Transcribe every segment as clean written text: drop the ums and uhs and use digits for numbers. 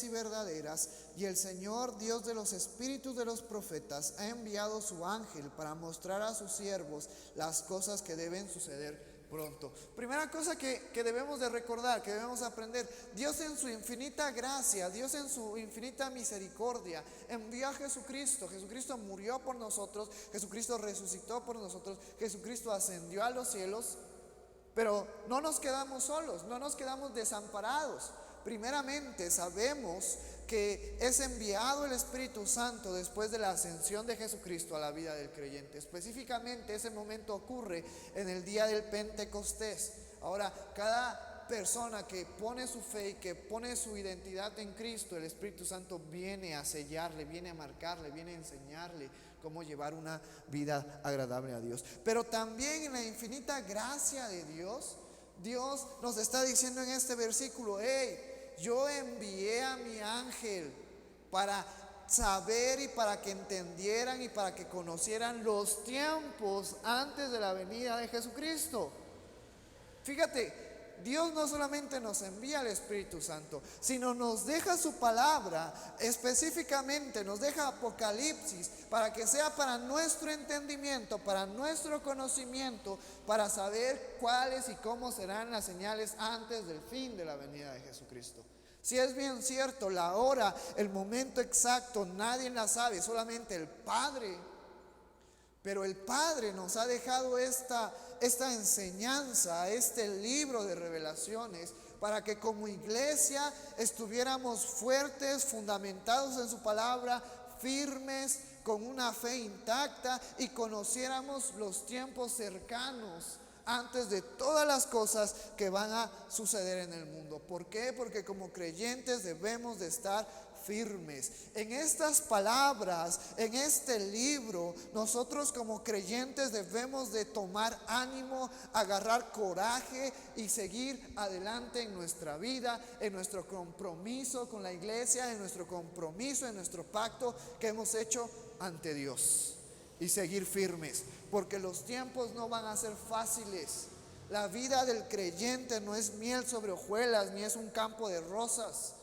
y verdaderas, y el Señor, Dios de los espíritus de los profetas, ha enviado su ángel para mostrar a sus siervos las cosas que deben suceder pronto. Primera cosa que debemos de recordar, que debemos aprender: Dios en su infinita gracia, Dios en su infinita misericordia envió a Jesucristo. Jesucristo murió por nosotros, Jesucristo resucitó por nosotros, Jesucristo ascendió a los cielos. Pero no nos quedamos solos, no nos quedamos desamparados. Primeramente sabemos que es enviado el Espíritu Santo después de la ascensión de Jesucristo a la vida del creyente. Específicamente ese momento ocurre en el día del Pentecostés. Ahora, cada persona que pone su fe y que pone su identidad en Cristo, el Espíritu Santo viene a sellarle, viene a marcarle, viene a enseñarle cómo llevar una vida agradable a Dios. Pero también en la infinita gracia de Dios, Dios nos está diciendo en este versículo: hey, yo envié a mi ángel para saber y para que entendieran y para que conocieran los tiempos antes de la venida de Jesucristo. Fíjate, Dios no solamente nos envía al Espíritu Santo, sino nos deja su palabra, específicamente nos deja Apocalipsis, para que sea para nuestro entendimiento, para nuestro conocimiento, para saber cuáles y cómo serán las señales antes del fin de la venida de Jesucristo. Si es bien cierto, la hora, el momento exacto, nadie la sabe, solamente el Padre. Pero el Padre nos ha dejado esta enseñanza, este libro de revelaciones, para que como iglesia estuviéramos fuertes, fundamentados en su palabra, firmes, con una fe intacta, y conociéramos los tiempos cercanos antes de todas las cosas que van a suceder en el mundo. ¿Por qué? Porque como creyentes debemos de estar firmes. En estas palabras, en este libro, nosotros como creyentes debemos de tomar ánimo, agarrar coraje y seguir adelante en nuestra vida, en nuestro compromiso con la iglesia, en nuestro compromiso, en nuestro pacto que hemos hecho ante Dios. Y seguir firmes, porque los tiempos no van a ser fáciles. La vida del creyente no es miel sobre hojuelas, ni es un campo de rosas.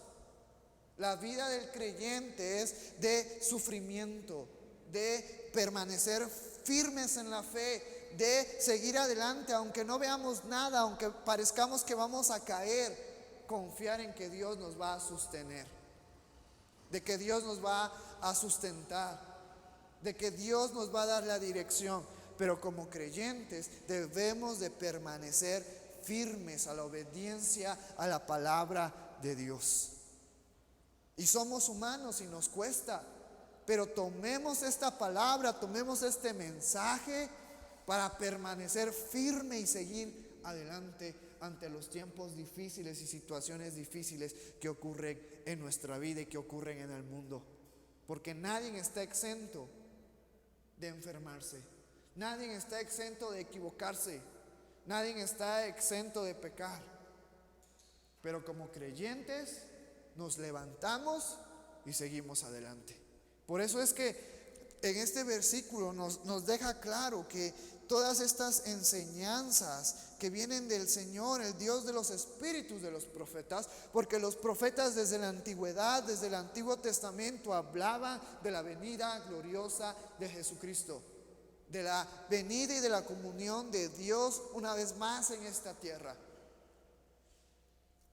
La vida del creyente es de sufrimiento, de permanecer firmes en la fe, de seguir adelante aunque no veamos nada, aunque parezcamos que vamos a caer. Confiar en que Dios nos va a sostener, de que Dios nos va a sustentar, de que Dios nos va a dar la dirección. Pero como creyentes debemos de permanecer firmes a la obediencia a la palabra de Dios. Y somos humanos y nos cuesta, pero tomemos esta palabra, tomemos este mensaje para permanecer firme y seguir adelante ante los tiempos difíciles y situaciones difíciles que ocurren en nuestra vida y que ocurren en el mundo. Porque nadie está exento de enfermarse, nadie está exento de equivocarse, nadie está exento de pecar. Pero como creyentes nos levantamos y seguimos adelante. Por eso es que en este versículo nos deja claro que todas estas enseñanzas que vienen del Señor, el Dios de los espíritus de los profetas, porque los profetas desde la antigüedad, desde el Antiguo Testamento, hablaban de la venida gloriosa de Jesucristo, de la venida y de la comunión de Dios una vez más en esta tierra.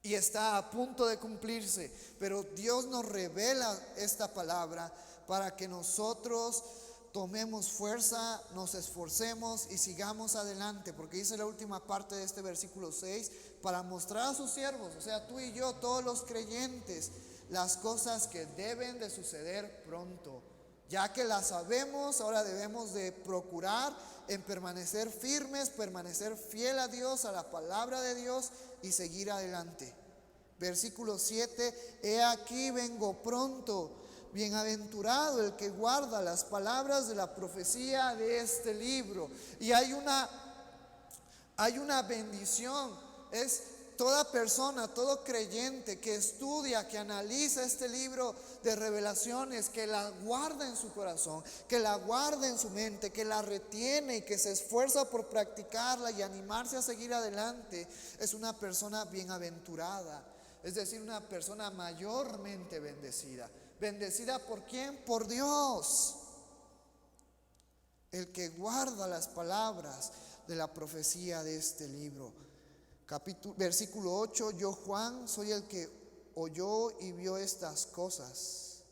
Y está a punto de cumplirse, pero Dios nos revela esta palabra para que nosotros tomemos fuerza, nos esforcemos y sigamos adelante, porque dice la última parte de este versículo 6, para mostrar a sus siervos, o sea, tú y yo, todos los creyentes, las cosas que deben de suceder pronto. Ya que las sabemos, ahora debemos de procurar en permanecer firmes, permanecer fiel a Dios, a la palabra de Dios, y seguir adelante. Versículo 7, he aquí vengo pronto, bienaventurado el que guarda las palabras de la profecía de este libro. Y hay una bendición, es toda persona, todo creyente que estudia, que analiza este libro de revelaciones, que la guarda en su corazón, que la guarda en su mente, que la retiene y que se esfuerza por practicarla y animarse a seguir adelante, es una persona bienaventurada. es decir, una persona mayormente bendecida. ¿Bendecida por quién? Por Dios. El que guarda las palabras de la profecía de este libro. Versículo 8, yo Juan soy el que oyó y vio estas cosas.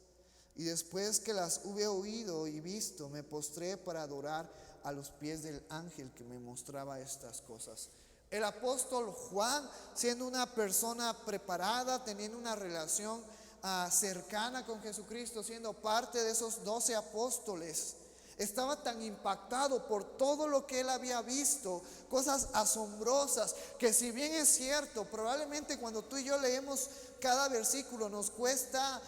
Y después que las hube oído y visto, me postré para adorar a los pies del ángel que me mostraba estas cosas. El apóstol Juan, siendo una persona preparada, teniendo una relación cercana con Jesucristo, siendo parte de esos 12 apóstoles, estaba tan impactado por todo lo que él había visto, cosas asombrosas, que si bien es cierto, probablemente cuando tú y yo leemos cada versículo nos cuesta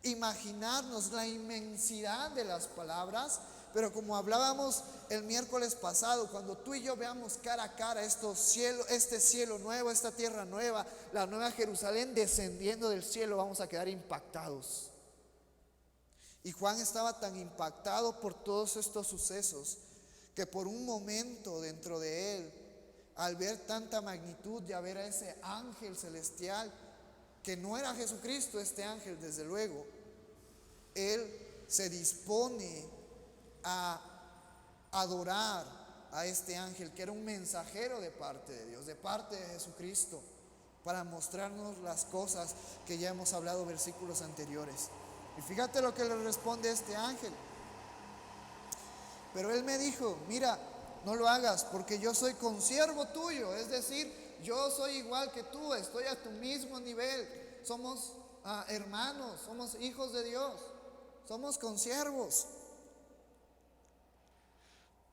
imaginarnos la inmensidad de las palabras, pero como hablábamos el miércoles pasado, cuando tú y yo veamos cara a cara este cielo nuevo, esta tierra nueva, la nueva Jerusalén descendiendo del cielo, vamos a quedar impactados. Y Juan estaba tan impactado por todos estos sucesos que por un momento dentro de él, al ver tanta magnitud y a ver a ese ángel celestial, que no era Jesucristo este ángel desde luego, él se dispone a adorar a este ángel que era un mensajero de parte de Dios, de parte de Jesucristo, para mostrarnos las cosas que ya hemos hablado versículos anteriores. Y fíjate lo que le responde este ángel. Pero él me dijo, mira, no lo hagas porque yo soy consiervo tuyo, es decir, yo soy igual que tú, estoy a tu mismo nivel, somos hermanos, somos hijos de Dios, somos consiervos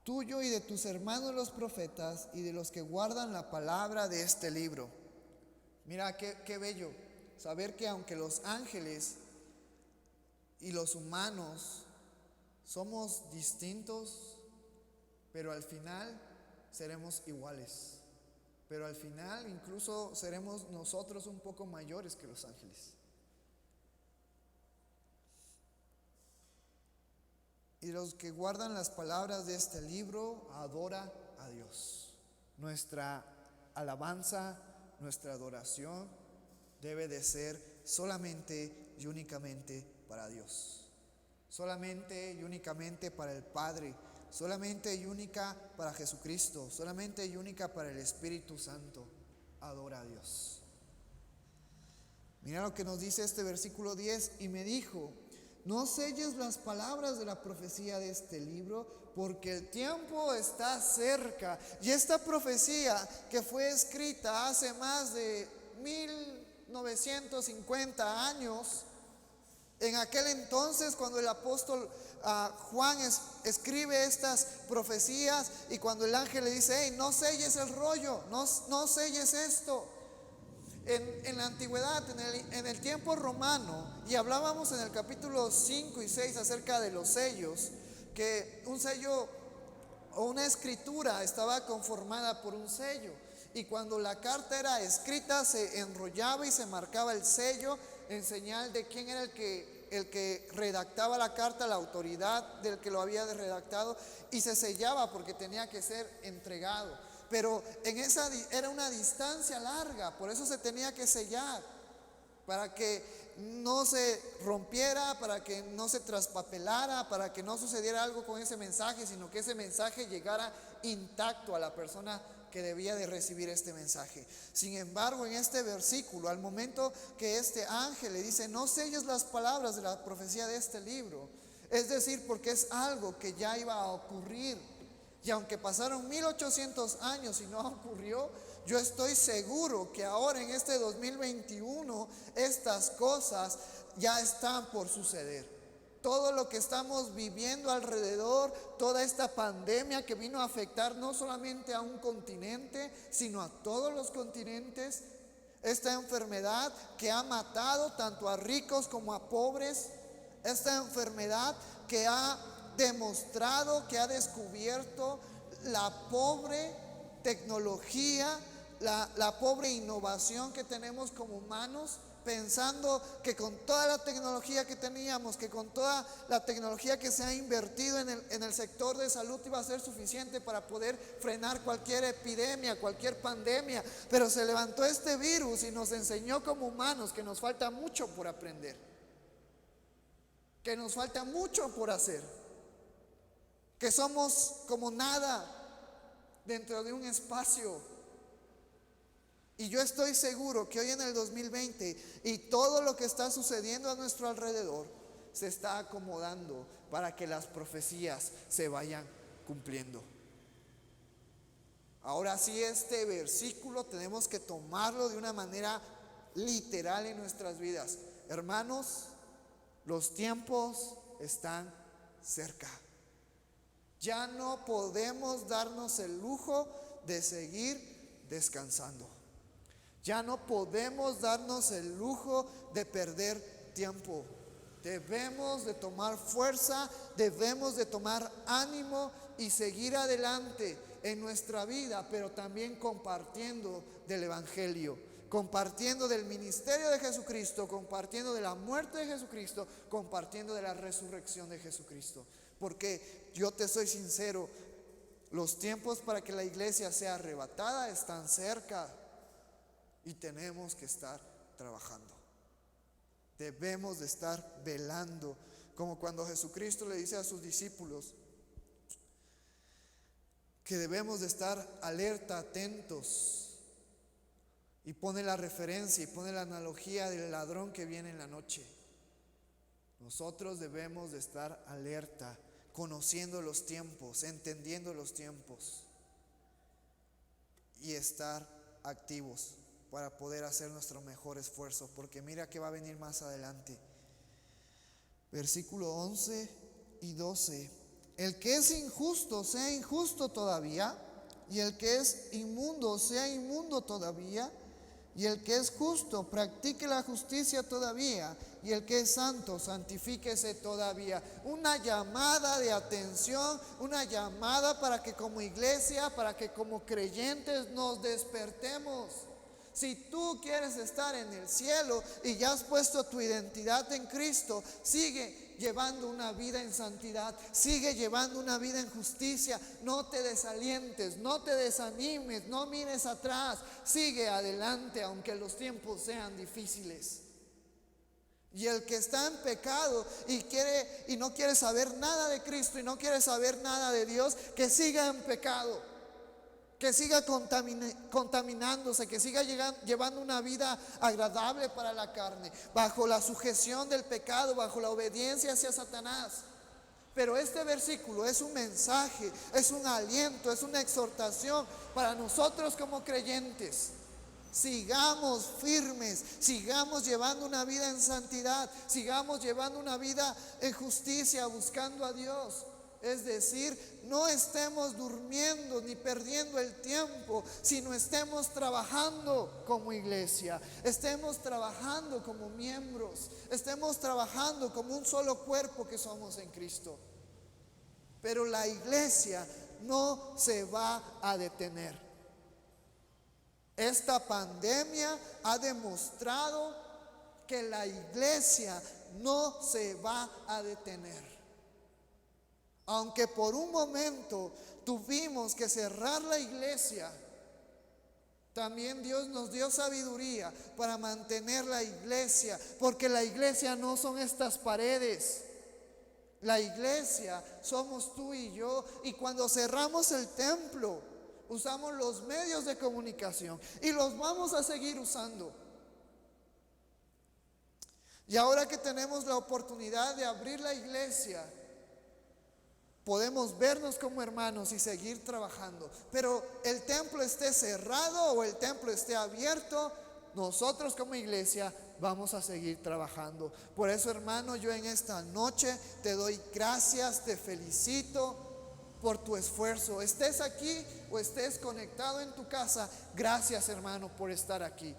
tuyo y de tus hermanos los profetas y de los que guardan la palabra de este libro. Mira qué bello saber que aunque los ángeles y los humanos somos distintos, pero al final seremos iguales. Pero al final incluso seremos nosotros un poco mayores que los ángeles. Y los que guardan las palabras de este libro adora a Dios. Nuestra alabanza, nuestra adoración debe de ser solamente y únicamente para Dios. Solamente y únicamente para el Padre. Solamente y única para Jesucristo. Solamente y única para el Espíritu Santo. Adora a Dios. Mira lo que nos dice este versículo 10. Y me dijo, no selles las palabras de la profecía de este libro, porque el tiempo está cerca. Y esta profecía que fue escrita hace más de 1950 años, en aquel entonces cuando el apóstol Juan escribe estas profecías, y cuando el ángel le dice, hey, no selles el rollo, no selles esto. En la antigüedad, en el tiempo romano, y hablábamos en el capítulo 5 y 6 acerca de los sellos, que un sello o una escritura estaba conformada por un sello, y cuando la carta era escrita se enrollaba y se marcaba el sello en señal de quién era el que redactaba la carta, la autoridad del que lo había redactado, y se sellaba porque tenía que ser entregado. Pero era una distancia larga, por eso se tenía que sellar, para que no se rompiera, para que no se traspapelara, para que no sucediera algo con ese mensaje, sino que ese mensaje llegara intacto a la persona que debía de recibir este mensaje. Sin embargo, en este versículo, al momento que este ángel le dice, no selles las palabras de la profecía de este libro, es decir, porque es algo que ya iba a ocurrir. Y aunque pasaron 1800 años y no ocurrió, yo estoy seguro que ahora en este 2021 estas cosas ya están por suceder. Todo lo que estamos viviendo alrededor, toda esta pandemia que vino a afectar no solamente a un continente, sino a todos los continentes, esta enfermedad que ha matado tanto a ricos como a pobres, esta enfermedad que ha demostrado, que ha descubierto la pobre tecnología, la pobre innovación que tenemos como humanos pensando que con toda la tecnología que teníamos, que con toda la tecnología que se ha invertido en el sector de salud iba a ser suficiente para poder frenar cualquier epidemia, cualquier pandemia. Pero se levantó este virus y nos enseñó como humanos que nos falta mucho por aprender, que nos falta mucho por hacer, que somos como nada dentro de un espacio. Y yo estoy seguro que hoy en el 2020 y todo lo que está sucediendo a nuestro alrededor se está acomodando para que las profecías se vayan cumpliendo. Ahora sí, este versículo tenemos que tomarlo de una manera literal en nuestras vidas. Hermanos, los tiempos están cerca. Ya no podemos darnos el lujo de seguir descansando. Ya no podemos darnos el lujo de perder tiempo. Debemos de tomar fuerza, debemos de tomar ánimo y seguir adelante en nuestra vida, pero también compartiendo del Evangelio, compartiendo del ministerio de Jesucristo, compartiendo de la muerte de Jesucristo, compartiendo de la resurrección de Jesucristo. Porque yo te soy sincero, los tiempos para que la iglesia sea arrebatada están cerca. Y tenemos que estar trabajando. Debemos de estar velando, como cuando Jesucristo le dice a sus discípulos que debemos de estar alerta, atentos. Y pone la referencia y pone la analogía del ladrón que viene en la noche. Nosotros debemos de estar alerta, conociendo los tiempos, entendiendo los tiempos y estar activos para poder hacer nuestro mejor esfuerzo, porque mira que va a venir más adelante. Versículo 11 y 12. El que es injusto sea injusto todavía, y el que es inmundo sea inmundo todavía, y el que es justo practique la justicia todavía, y el que es santo santifíquese todavía. Una llamada de atención, una llamada para que como iglesia, para que como creyentes nos despertemos. Si tú quieres estar en el cielo y ya has puesto tu identidad en Cristo, sigue llevando una vida en santidad, sigue llevando una vida en justicia. No te desalientes, no te desanimes, no mires atrás, sigue adelante aunque los tiempos sean difíciles. Y el que está en pecado y no quiere saber nada de Cristo y no quiere saber nada de Dios, que siga en pecado, que siga contaminándose, que siga llevando una vida agradable para la carne, bajo la sujeción del pecado, bajo la obediencia hacia Satanás. Pero este versículo es un mensaje, es un aliento, es una exhortación para nosotros como creyentes. Sigamos firmes, sigamos llevando una vida en santidad, sigamos llevando una vida en justicia, buscando a Dios. Es decir, no estemos durmiendo ni perdiendo el tiempo, sino estemos trabajando como iglesia, estemos trabajando como miembros, estemos trabajando como un solo cuerpo que somos en Cristo. Pero la iglesia no se va a detener. Esta pandemia ha demostrado que la iglesia no se va a detener. Aunque por un momento tuvimos que cerrar la iglesia, también Dios nos dio sabiduría para mantener la iglesia, porque la iglesia no son estas paredes. La iglesia somos tú y yo, y cuando cerramos el templo, usamos los medios de comunicación y los vamos a seguir usando. Y ahora que tenemos la oportunidad de abrir la iglesia, podemos vernos como hermanos y seguir trabajando. Pero el templo esté cerrado o el templo esté abierto, nosotros como iglesia vamos a seguir trabajando. Por eso, hermano, yo en esta noche te doy gracias, te felicito por tu esfuerzo. Estés aquí o estés conectado en tu casa, gracias, hermano, por estar aquí.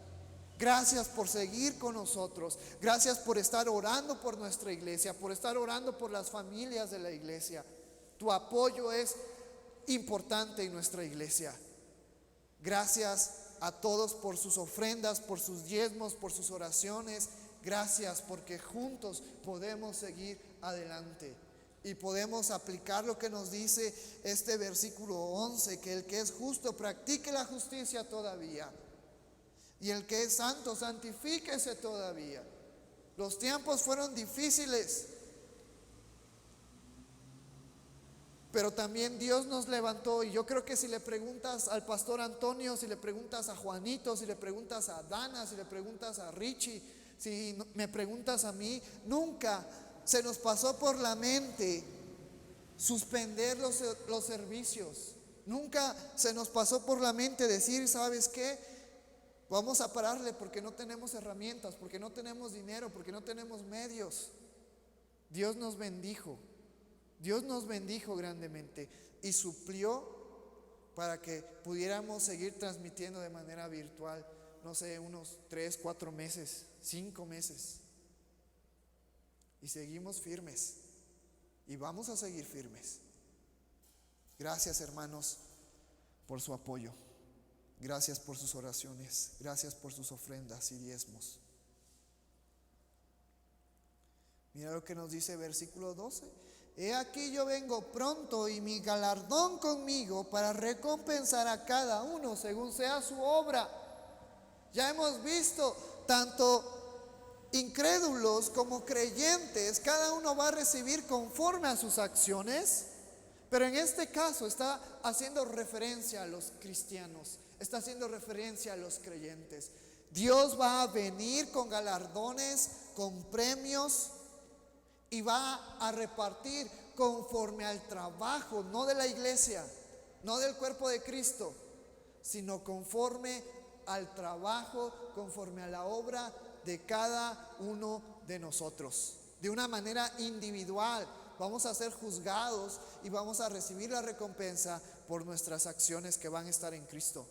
Gracias por seguir con nosotros. Gracias por estar orando por nuestra iglesia, por estar orando por las familias de la iglesia. Tu apoyo es importante en nuestra iglesia. Gracias a todos por sus ofrendas, por sus diezmos, por sus oraciones. Gracias porque juntos podemos seguir adelante y podemos aplicar lo que nos dice este versículo 11, que el que es justo practique la justicia todavía, y el que es santo santifíquese todavía. Los tiempos fueron difíciles, pero también Dios nos levantó. Y yo creo que si le preguntas al pastor Antonio, si le preguntas a Juanito, si le preguntas a Dana, si le preguntas a Richie, si me preguntas a mí, nunca se nos pasó por la mente suspender los servicios. Nunca se nos pasó por la mente decir, ¿sabes qué? Vamos a pararle porque no tenemos herramientas, porque no tenemos dinero, porque no tenemos medios. Dios nos bendijo grandemente y suplió para que pudiéramos seguir transmitiendo de manera virtual, no sé, unos 3, 4 meses, 5 meses. Y seguimos firmes y vamos a seguir firmes. Gracias, hermanos, por su apoyo. Gracias por sus oraciones. Gracias por sus ofrendas y diezmos. Mira lo que nos dice versículo 12. He aquí yo vengo pronto y mi galardón conmigo para recompensar a cada uno según sea su obra. Ya hemos visto, tanto incrédulos como creyentes, cada uno va a recibir conforme a sus acciones. Pero en este caso está haciendo referencia a los cristianos, está haciendo referencia a los creyentes. Dios va a venir con galardones, con premios, y va a repartir conforme al trabajo, no de la iglesia, no del cuerpo de Cristo, sino conforme al trabajo, conforme a la obra de cada uno de nosotros. De una manera individual vamos a ser juzgados y vamos a recibir la recompensa por nuestras acciones que van a estar en Cristo.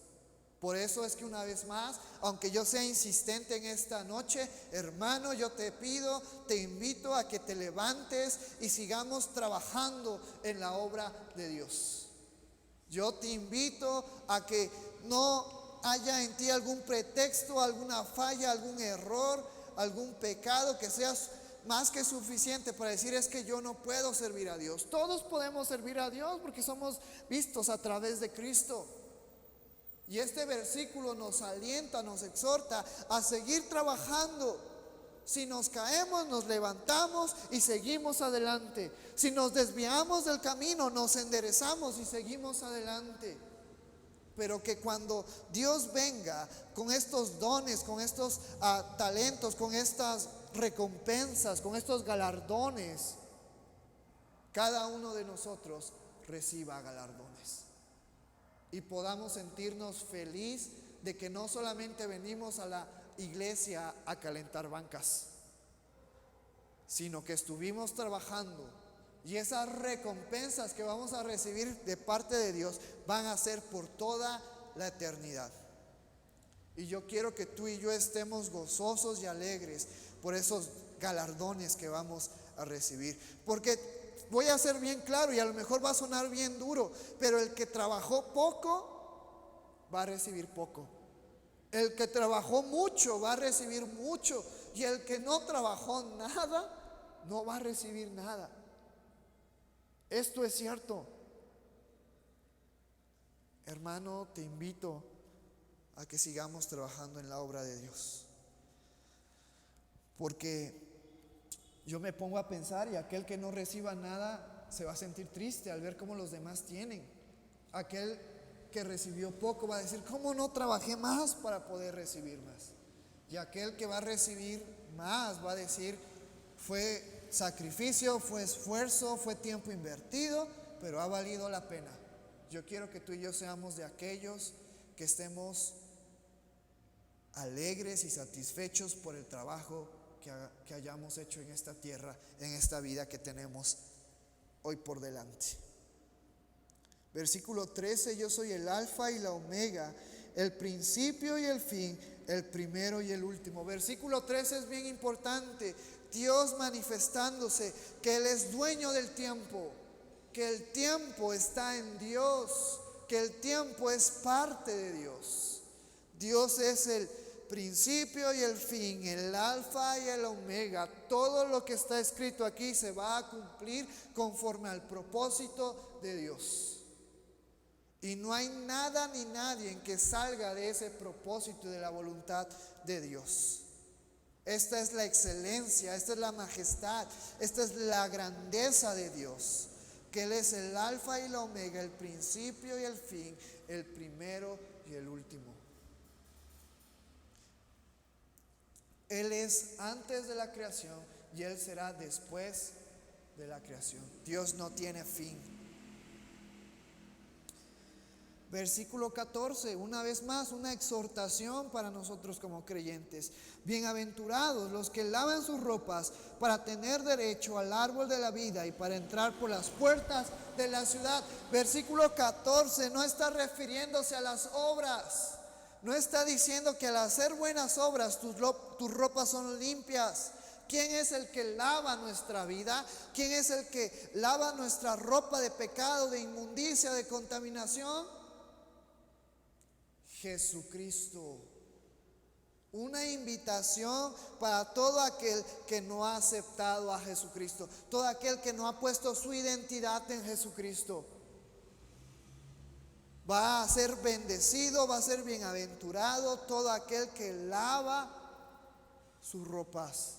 Por eso es que una vez más, aunque yo sea insistente en esta noche, hermano, yo te pido, te invito a que te levantes y sigamos trabajando en la obra de Dios. Yo te invito a que no haya en ti algún pretexto, alguna falla, algún error, algún pecado que sea más que suficiente para decir es que yo no puedo servir a Dios. Todos podemos servir a Dios porque somos vistos a través de Cristo. Y este versículo nos alienta, nos exhorta a seguir trabajando. Si nos caemos, nos levantamos y seguimos adelante. Si nos desviamos del camino, nos enderezamos y seguimos adelante. Pero que cuando Dios venga con estos dones, con estos talentos, con estas recompensas, con estos galardones, cada uno de nosotros reciba galardones. Y podamos sentirnos feliz de que no solamente venimos a la iglesia a calentar bancas, sino que estuvimos trabajando, y esas recompensas que vamos a recibir de parte de Dios van a ser por toda la eternidad. Y yo quiero que tú y yo estemos gozosos y alegres por esos galardones que vamos a recibir. Porque voy a ser bien claro y a lo mejor va a sonar bien duro, pero el que trabajó poco va a recibir poco. El que trabajó mucho va a recibir mucho, y el que no trabajó nada no va a recibir nada. Esto es cierto. Hermano, te invito a que sigamos trabajando en la obra de Dios, porque yo me pongo a pensar, y aquel que no reciba nada se va a sentir triste al ver cómo los demás tienen. Aquel que recibió poco va a decir, ¿cómo no trabajé más para poder recibir más? Y aquel que va a recibir más va a decir, fue sacrificio, fue esfuerzo, fue tiempo invertido, pero ha valido la pena. Yo quiero que tú y yo seamos de aquellos que estemos alegres y satisfechos por el trabajo que hayamos hecho en esta tierra, en esta vida que tenemos hoy por delante. Versículo 13, yo soy el alfa y la omega, el principio y el fin, el primero y el último. Versículo 13 es bien importante. Dios manifestándose que Él es dueño del tiempo, que el tiempo está en Dios, que el tiempo es parte de Dios. Dios es el principio y el fin, el alfa y el omega. Todo lo que está escrito aquí se va a cumplir conforme al propósito de Dios. Y no hay nada ni nadie que salga de ese propósito y de la voluntad de Dios. Esta es la excelencia, esta es la majestad, esta es la grandeza de Dios. Que Él es el alfa y la omega, el principio y el fin, el primero y el último. Él es antes de la creación y Él será después de la creación. Dios no tiene fin. Versículo 14, una vez más, una exhortación para nosotros como creyentes. Bienaventurados los que lavan sus ropas para tener derecho al árbol de la vida y para entrar por las puertas de la ciudad. Versículo 14 no está refiriéndose a las obras. No está diciendo que al hacer buenas obras tus ropas son limpias. ¿Quién es el que lava nuestra vida? ¿Quién es el que lava nuestra ropa de pecado, de inmundicia, de contaminación? Jesucristo. Una invitación para todo aquel que no ha aceptado a Jesucristo, todo aquel que no ha puesto su identidad en Jesucristo. Va a ser bendecido, va a ser bienaventurado todo aquel que lava sus ropas.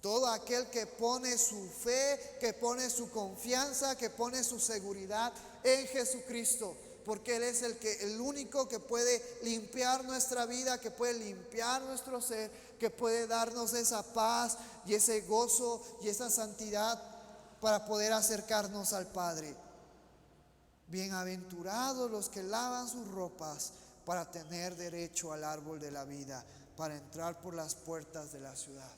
Todo aquel que pone su fe, que pone su confianza, que pone su seguridad en Jesucristo. Porque Él es el único que puede limpiar nuestra vida, que puede limpiar nuestro ser, que puede darnos esa paz y ese gozo y esa santidad para poder acercarnos al Padre. Bienaventurados los que lavan sus ropas para tener derecho al árbol de la vida, para entrar por las puertas de la ciudad.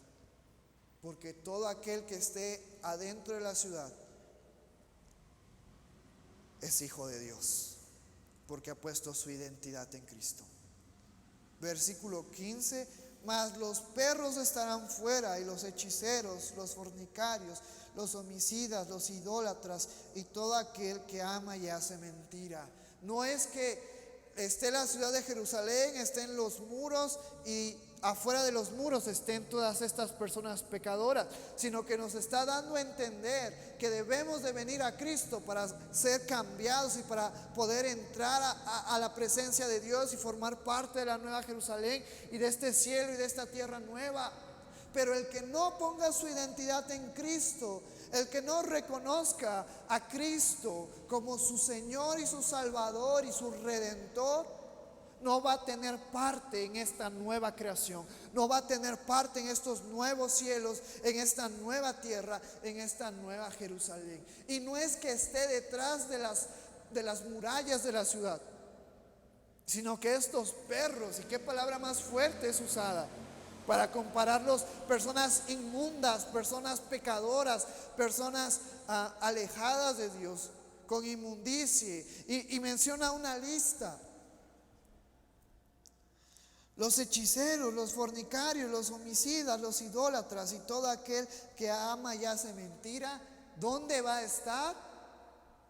Porque todo aquel que esté adentro de la ciudad es hijo de Dios, porque ha puesto su identidad en Cristo. Versículo 15, mas los perros estarán fuera, y los hechiceros, los fornicarios, los homicidas, los idólatras y todo aquel que ama y hace mentira. No es que esté la ciudad de Jerusalén, estén los muros y afuera de los muros estén todas estas personas pecadoras, sino que nos está dando a entender que debemos de venir a Cristo para ser cambiados y para poder entrar a la presencia de Dios y formar parte de la nueva Jerusalén y de este cielo y de esta tierra nueva. Pero el que no ponga su identidad en Cristo, el que no reconozca a Cristo como su Señor y su Salvador y su Redentor, no va a tener parte en esta nueva creación, no va a tener parte en estos nuevos cielos, en esta nueva tierra, en esta nueva Jerusalén. Y no es que esté detrás de las murallas de la ciudad, sino que estos perros, y qué palabra más fuerte es usada para compararlos, personas inmundas, personas pecadoras, personas alejadas de Dios, con inmundicia, y menciona una lista. Los hechiceros, los fornicarios, los homicidas, los idólatras y todo aquel que ama y hace mentira, ¿dónde va a estar?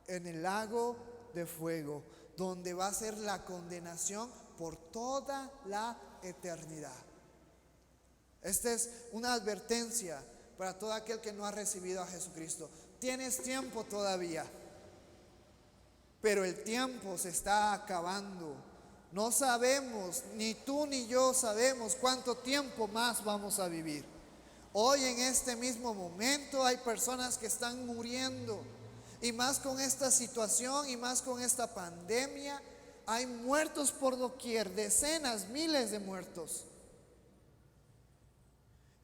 En el lago de fuego, donde va a ser la condenación por toda la eternidad. Esta es una advertencia para todo aquel que no ha recibido a Jesucristo. Tienes tiempo todavía, pero el tiempo se está acabando. No sabemos, ni tú ni yo sabemos cuánto tiempo más vamos a vivir. Hoy en este mismo momento hay personas que están muriendo, y más con esta situación y más con esta pandemia, hay muertos por doquier, decenas, miles de muertos.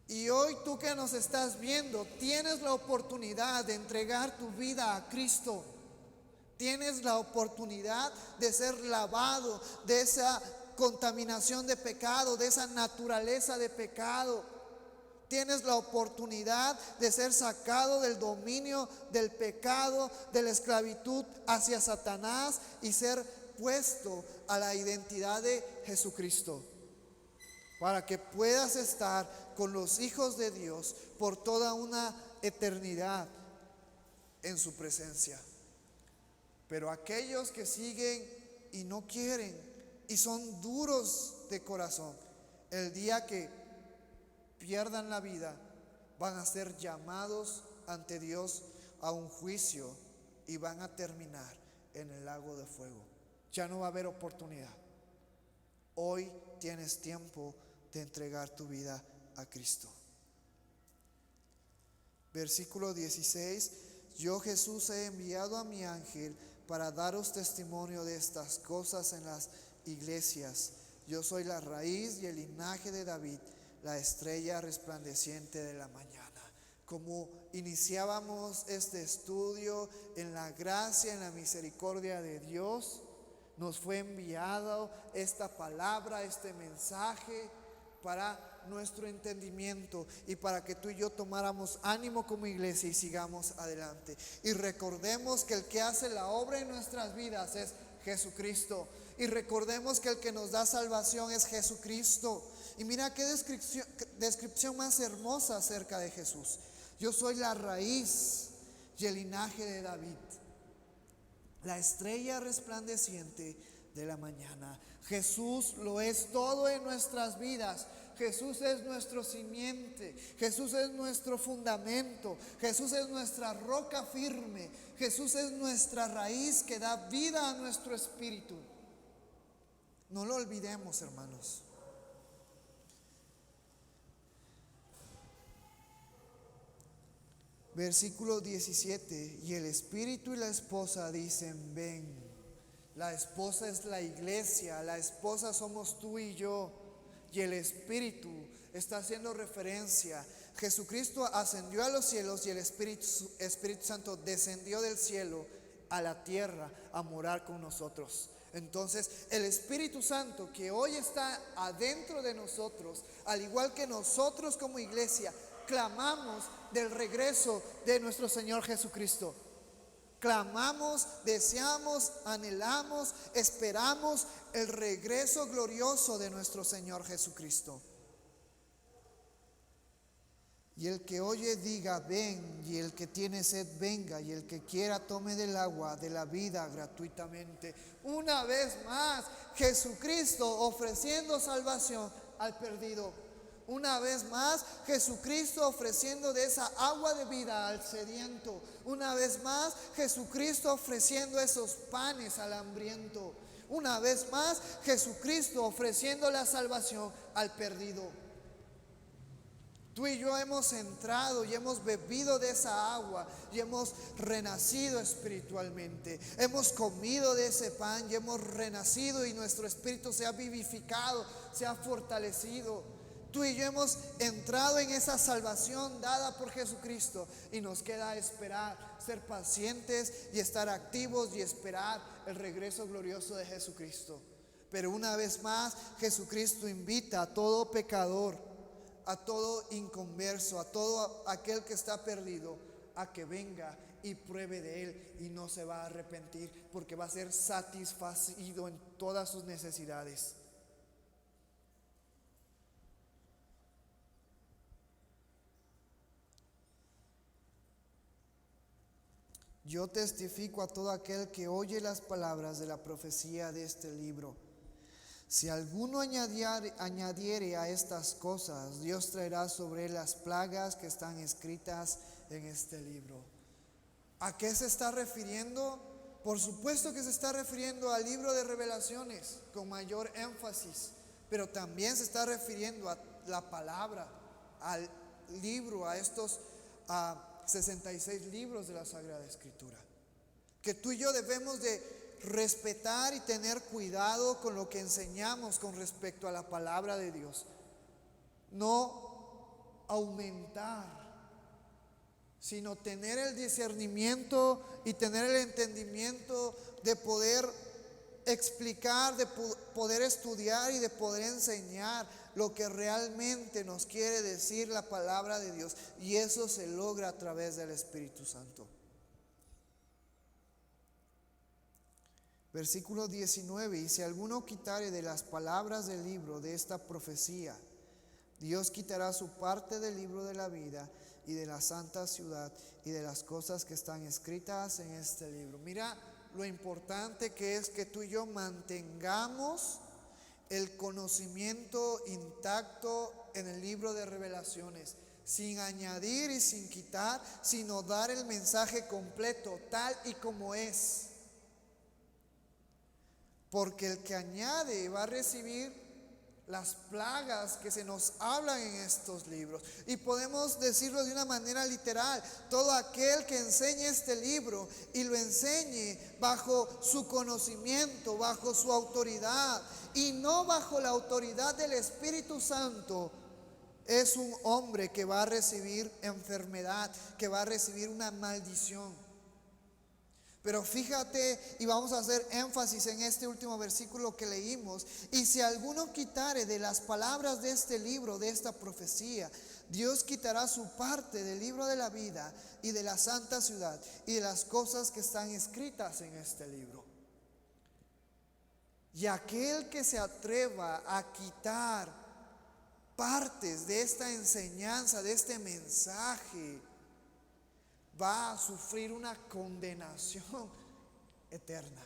Y hoy tú que nos estás viendo, tienes la oportunidad de entregar tu vida a Cristo. Tienes la oportunidad de ser lavado de esa contaminación de pecado, de esa naturaleza de pecado. Tienes la oportunidad de ser sacado del dominio del pecado, de la esclavitud hacia Satanás y ser puesto a la identidad de Jesucristo, para que puedas estar con los hijos de Dios por toda una eternidad en su presencia. Pero aquellos que siguen y no quieren y son duros de corazón, el día que pierdan la vida, van a ser llamados ante Dios a un juicio y van a terminar en el lago de fuego. Ya no va a haber oportunidad. Hoy tienes tiempo de entregar tu vida a Cristo. Versículo 16: yo, Jesús, he enviado a mi ángel para daros testimonio de estas cosas en las iglesias. Yo soy la raíz y el linaje de David, la estrella resplandeciente de la mañana. Como iniciábamos este estudio, en la gracia, en la misericordia de Dios, nos fue enviado esta palabra, este mensaje para nuestro entendimiento y para que tú y yo tomáramos ánimo como iglesia y sigamos adelante. Y recordemos que el que hace la obra en nuestras vidas es Jesucristo. Y recordemos que el que nos da salvación es Jesucristo. Y mira qué descripción más hermosa acerca de Jesús. Yo soy la raíz y el linaje de David, la estrella resplandeciente de la mañana. Jesús lo es todo en nuestras vidas. Jesús es nuestro simiente, Jesús es nuestro fundamento, Jesús es nuestra roca firme, Jesús es nuestra raíz que da vida a nuestro espíritu. No lo olvidemos, hermanos. Versículo 17: y el espíritu y la esposa dicen ven. La esposa es la iglesia, la esposa somos tú y yo. Y el espíritu está haciendo referencia. Jesucristo ascendió a los cielos y el Espíritu Santo descendió del cielo a la tierra a morar con nosotros. Entonces el Espíritu Santo que hoy está adentro de nosotros, al igual que nosotros como iglesia, clamamos del regreso de nuestro Señor Jesucristo. Clamamos, deseamos, anhelamos, esperamos el regreso glorioso de nuestro Señor Jesucristo. Y el que oye diga ven, y el que tiene sed venga, y el que quiera tome del agua de la vida gratuitamente. Una vez más, Jesucristo ofreciendo salvación al perdido. Una vez más, Jesucristo ofreciendo de esa agua de vida al sediento. Una vez más, Jesucristo ofreciendo esos panes al hambriento. Una vez más, Jesucristo ofreciendo la salvación al perdido. Tú y yo hemos entrado y hemos bebido de esa agua y hemos renacido espiritualmente. Hemos comido de ese pan y hemos renacido y nuestro espíritu se ha vivificado, se ha fortalecido. Tú y yo hemos entrado en esa salvación dada por Jesucristo y nos queda esperar, ser pacientes y estar activos y esperar el regreso glorioso de Jesucristo. Pero una vez más, Jesucristo invita a todo pecador, a todo inconverso, a todo aquel que está perdido, a que venga y pruebe de Él y no se va a arrepentir porque va a ser satisfacido en todas sus necesidades. Yo testifico a todo aquel que oye las palabras de la profecía de este libro. Si alguno añadiere a estas cosas, Dios traerá sobre él las plagas que están escritas en este libro. ¿A qué se está refiriendo? Por supuesto que se está refiriendo al libro de Revelaciones con mayor énfasis, pero también se está refiriendo a la palabra, al libro, a estos 66 libros de la Sagrada Escritura, que tú y yo debemos de respetar y tener cuidado con lo que enseñamos con respecto a la palabra de Dios. No aumentar, sino tener el discernimiento y tener el entendimiento de poder explicar, de poder estudiar y de poder enseñar lo que realmente nos quiere decir la palabra de Dios. Y eso se logra a través del Espíritu Santo. Versículo 19: y si alguno quitare de las palabras del libro de esta profecía, Dios quitará su parte del libro de la vida y de la santa ciudad y de las cosas que están escritas en este libro. Mira lo importante que es que tú y yo mantengamos el conocimiento intacto en el libro de Revelaciones, sin añadir y sin quitar, sino dar el mensaje completo, tal y como es. Porque el que añade va a recibir las plagas que se nos hablan en estos libros. Y podemos decirlo de una manera literal: todo aquel que enseñe este libro y lo enseñe bajo su conocimiento, bajo su autoridad y no bajo la autoridad del Espíritu Santo, es un hombre que va a recibir enfermedad, que va a recibir una maldición. Pero fíjate, y vamos a hacer énfasis en este último versículo que leímos: y si alguno quitare de las palabras de este libro, de esta profecía, Dios quitará su parte del libro de la vida y de la santa ciudad y de las cosas que están escritas en este libro. Y aquel que se atreva a quitar partes de esta enseñanza, de este mensaje, va a sufrir una condenación eterna.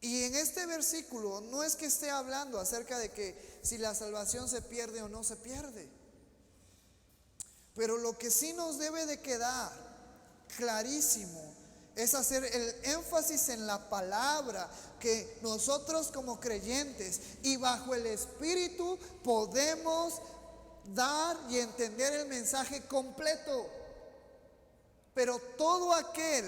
Y en este versículo no es que esté hablando acerca de que si la salvación se pierde o no se pierde. Pero lo que sí nos debe de quedar clarísimo es hacer el énfasis en la palabra, que nosotros como creyentes y bajo el Espíritu podemos dar y entender el mensaje completo. Pero todo aquel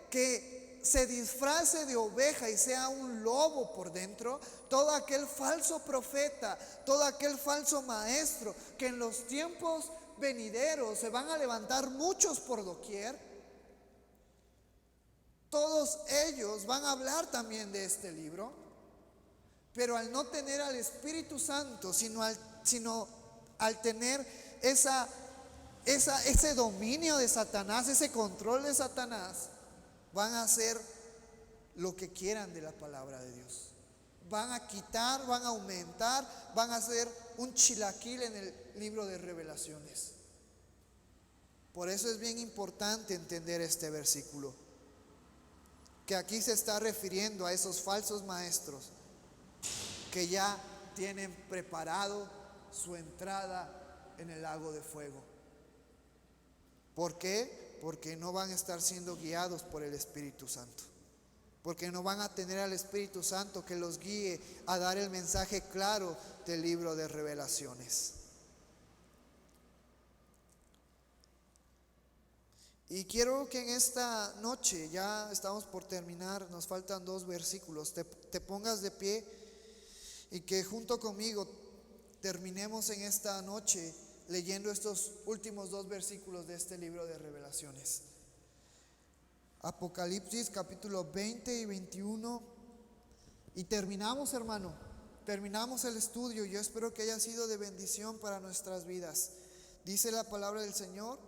que se disfrace de oveja y sea un lobo por dentro, todo aquel falso profeta, todo aquel falso maestro, que en los tiempos venideros se van a levantar muchos por doquier, todos ellos van a hablar también de este libro, pero al no tener al Espíritu Santo, sino al tener ese dominio de Satanás, ese control de Satanás, van a hacer lo que quieran de la palabra de Dios. Van a quitar, van a aumentar, van a hacer un chilaquil en el libro de Revelaciones. Por eso es bien importante entender este versículo, que aquí se está refiriendo a esos falsos maestros que ya tienen preparado su entrada en el lago de fuego. ¿Por qué? Porque no van a estar siendo guiados por el Espíritu Santo. Porque no van a tener al Espíritu Santo que los guíe a dar el mensaje claro del libro de Revelaciones. Y quiero que en esta noche, ya estamos por terminar, nos faltan 2 versículos, te pongas de pie y que junto conmigo terminemos en esta noche leyendo estos últimos 2 versículos de este libro de Revelaciones. Apocalipsis capítulo 20 y 21. Y terminamos, hermano, terminamos el estudio. Yo espero que haya sido de bendición para nuestras vidas. Dice la palabra del Señor: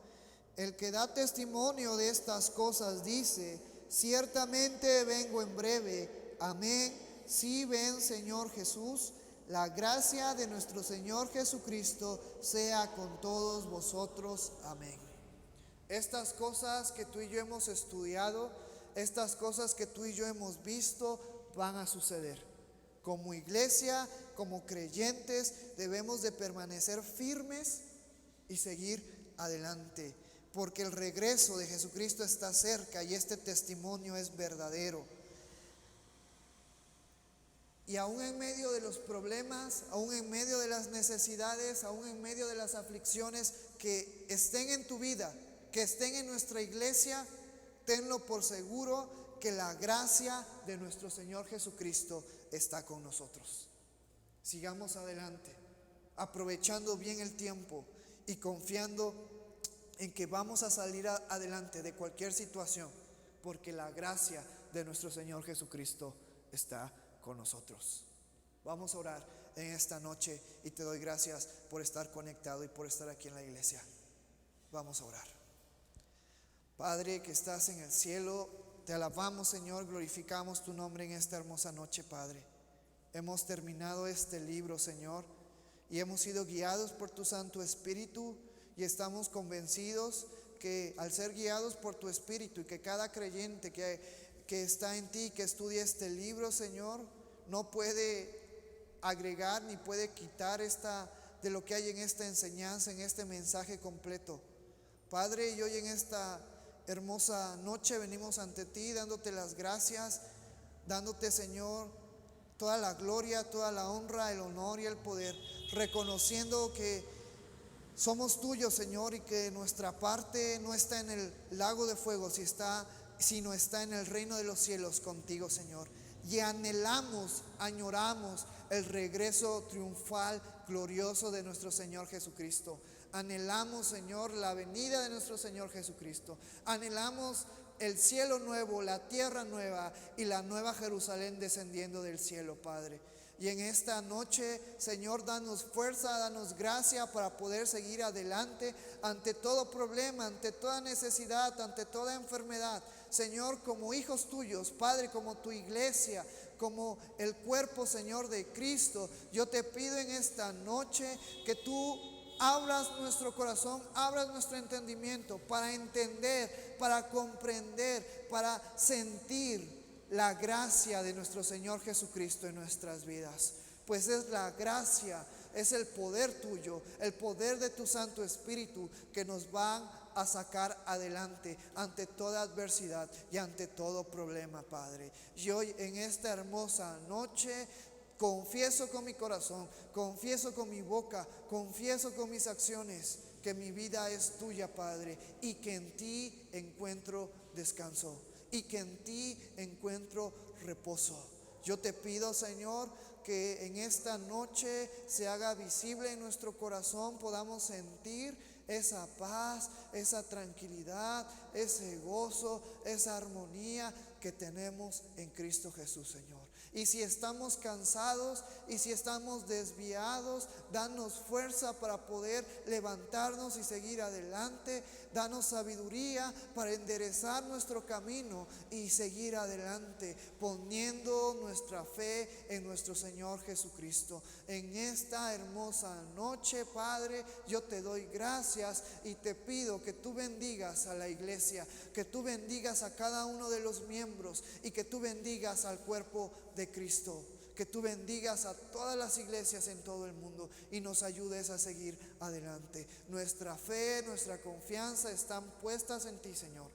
el que da testimonio de estas cosas dice: ciertamente vengo en breve. Amén. Sí, ven, Señor Jesús. La gracia de nuestro Señor Jesucristo sea con todos vosotros. Amén. Estas cosas que tú y yo hemos estudiado, estas cosas que tú y yo hemos visto, van a suceder. Como iglesia, como creyentes, debemos de permanecer firmes y seguir adelante, porque el regreso de Jesucristo está cerca y este testimonio es verdadero. Y aún en medio de los problemas, aún en medio de las necesidades, aún en medio de las aflicciones que estén en tu vida, que estén en nuestra iglesia, tenlo por seguro que la gracia de nuestro Señor Jesucristo está con nosotros. Sigamos adelante, aprovechando bien el tiempo y confiando en que vamos a salir adelante de cualquier situación, porque la gracia de nuestro Señor Jesucristo está con nosotros. Vamos a orar en esta noche y te doy gracias por estar conectado y por estar aquí en la iglesia. Vamos a orar. Padre que estás en el cielo, te alabamos, Señor, glorificamos tu nombre en esta hermosa noche, Padre. Hemos terminado este libro, Señor, y hemos sido guiados por tu Santo Espíritu, y estamos convencidos que al ser guiados por tu Espíritu y que cada creyente que está en ti, que estudia este libro, Señor, no puede agregar ni puede quitar de lo que hay en esta enseñanza, en este mensaje completo. Padre, y hoy en esta hermosa noche venimos ante ti dándote las gracias, dándote, Señor, toda la gloria, toda la honra, el honor y el poder, reconociendo que somos tuyos, Señor, y que nuestra parte no está en el lago de fuego, sino está en el reino de los cielos contigo, Señor. Y anhelamos, añoramos el regreso triunfal, glorioso de nuestro Señor Jesucristo. Anhelamos, Señor, la venida de nuestro Señor Jesucristo. Anhelamos el cielo nuevo, la tierra nueva y la nueva Jerusalén descendiendo del cielo, Padre. Y en esta noche, Señor, danos fuerza, danos gracia para poder seguir adelante ante todo problema, ante toda necesidad, ante toda enfermedad. Señor, como hijos tuyos, Padre, como tu iglesia, como el cuerpo, Señor, de Cristo, yo te pido en esta noche que tú abras nuestro corazón, abras nuestro entendimiento para entender, para comprender, para sentir la gracia de nuestro Señor Jesucristo en nuestras vidas. Pues es la gracia, es el poder tuyo, el poder de tu Santo Espíritu que nos van a sacar adelante ante toda adversidad y ante todo problema, Padre. Y hoy en esta hermosa noche confieso con mi corazón, confieso con mi boca, confieso con mis acciones que mi vida es tuya, Padre, y que en ti encuentro descanso, y que en ti encuentro reposo. Yo te pido, Señor, que en esta noche se haga visible en nuestro corazón, podamos sentir esa paz, esa tranquilidad, ese gozo, esa armonía que tenemos en Cristo Jesús, Señor. Y si estamos cansados y si estamos desviados, danos fuerza para poder levantarnos y seguir adelante. Danos sabiduría para enderezar nuestro camino y seguir adelante, poniendo nuestra fe en nuestro Señor Jesucristo. En esta hermosa noche, Padre, yo te doy gracias y te pido que tú bendigas a la iglesia, que tú bendigas a cada uno de los miembros y que tú bendigas al cuerpo de Cristo, que tú bendigas a todas las iglesias en todo el mundo y nos ayudes a seguir adelante. Nuestra fe, nuestra confianza están puestas en ti, Señor,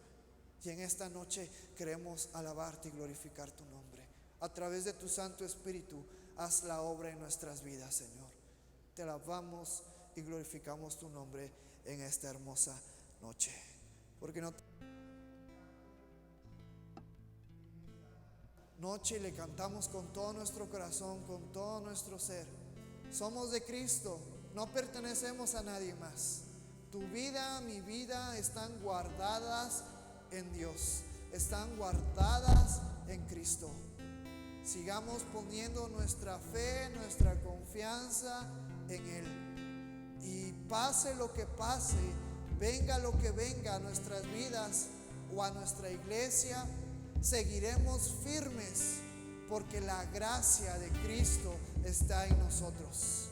y en esta noche queremos alabarte y glorificar tu nombre. A través de tu Santo Espíritu, haz la obra en nuestras vidas, Señor. Te alabamos y glorificamos tu nombre en esta hermosa noche, porque noche le cantamos con todo nuestro corazón, con todo nuestro ser. Somos de Cristo, no pertenecemos a nadie más. Tu vida, mi vida están guardadas en Dios, están guardadas en Cristo. Sigamos poniendo nuestra fe, nuestra confianza en Él. Y pase lo que pase, venga lo que venga a nuestras vidas o a nuestra iglesia, seguiremos firmes porque la gracia de Cristo está en nosotros.